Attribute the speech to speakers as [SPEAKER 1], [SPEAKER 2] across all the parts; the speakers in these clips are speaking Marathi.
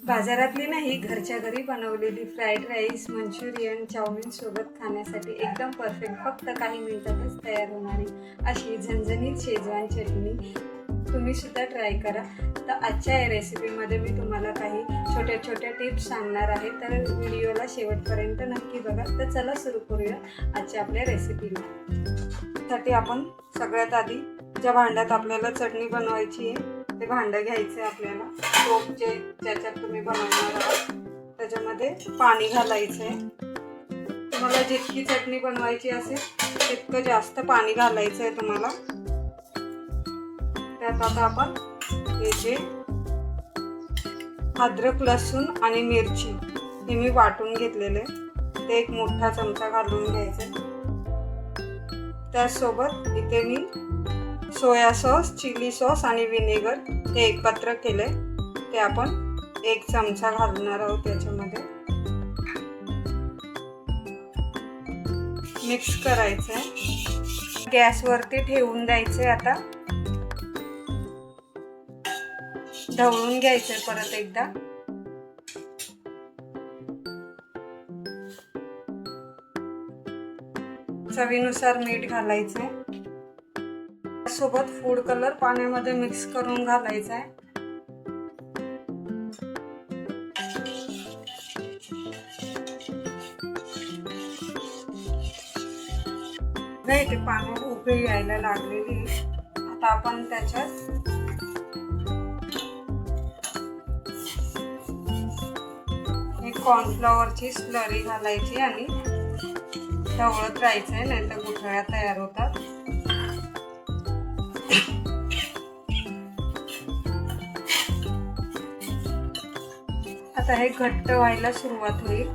[SPEAKER 1] बाजारातली नाही, घरच्या घरी बनवलेली फ्राईड राईस, मंचुरियन, चाऊमिन सोबत खाण्यासाठी एकदम परफेक्ट, फक्त काही मिनिटातच तयार होणारी अशी झणझणीत शेजवान चटणी तुम्ही सुद्धा ट्राय करा. तर आजच्या या रेसिपीमध्ये मी तुम्हाला काही छोट्या छोट्या टिप्स सांगणार आहे, तर व्हिडिओला शेवटपर्यंत नक्की बघा. तर चला सुरू करूया आजच्या आपल्या रेसिपीला. त्यासाठी आपण सगळ्यात आधी ज्या भांड्यात आपल्याला चटणी बनवायची आहे ते भांडं घ्यायचं आहे आपल्याला. टोप ज्याच्यात तुम्ही बनवणार आहात त्याच्यामध्ये पाणी घालायचं आहे. तुम्हाला जितकी चटणी बनवायची असेल तितकं जास्त पाणी घालायचं आहे तुम्हाला. त्यात आता आपण हे जे अद्रक, लसूण आणि मिरची हे मी वाटून घेतलेले ते एक मोठा चमचा घालून घ्यायचे. त्यासोबत इथे मी सोया सॉस, चिली सॉस आणि व्हिनेगर हे एकत्र केले ते आपण 1 चमचा घालणार आहोत. त्याच्यामध्ये मिक्स करायचं आहे. गॅसवरती ठेवून द्यायचे. आता ढवळून घ्यायचंय परत एकदा. चवीनुसार मीठ घालायचंय. सोबत फूड कलर पाण्यामध्ये मिक्स करून घालायचा आहे. इथे पाण्याला उकळी यायला लागलेली. आता आपण त्याच्यात कॉर्नफ्लॉवरची स्लरी घालायची आणि ढवळत राहायचंय, नाहीतर गुठळ्या तयार होतात. आता हे घट्ट व्हायला सुरुवात होईल.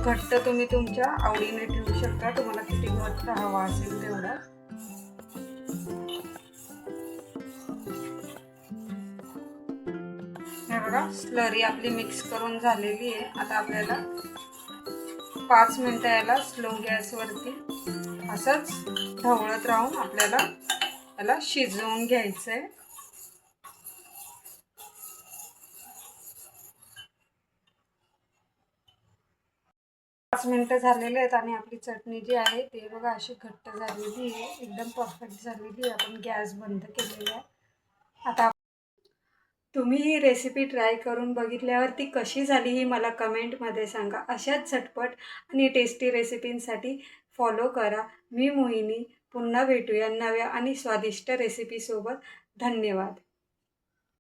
[SPEAKER 1] घट्ट तुम्ही तुमच्या आवडीने ठेवू शकता, तुम्हाला किती घट्ट हवा असेल तेवढा. हे बघा, स्लरी आपली मिक्स करून झालेली आहे. आता आपल्याला 5 मिनिटं याला स्लो गॅसवरती असंच ढवळत राहून आपल्याला याला शिजवून घ्यायचं आहे. 5 मिनिटं झालेले आहेत आणि आपली चटणी जी आहे ती बघा अशी घट्ट झालेली आहे, एकदम परफेक्ट झालेली आहे. आपण गॅस बंद केलेला आहे. आता तुम्ही ही रेसिपी ट्राय करून बघितल्यावर ती कशी झाली ही मला कमेंटमध्ये सांगा. अशाच झटपट आणि टेस्टी रेसिपींसाठी फॉलो करा. मी मोहिनी. पुन्हा भेटूया नव्या आणि स्वादिष्ट रेसिपीसोबत. धन्यवाद.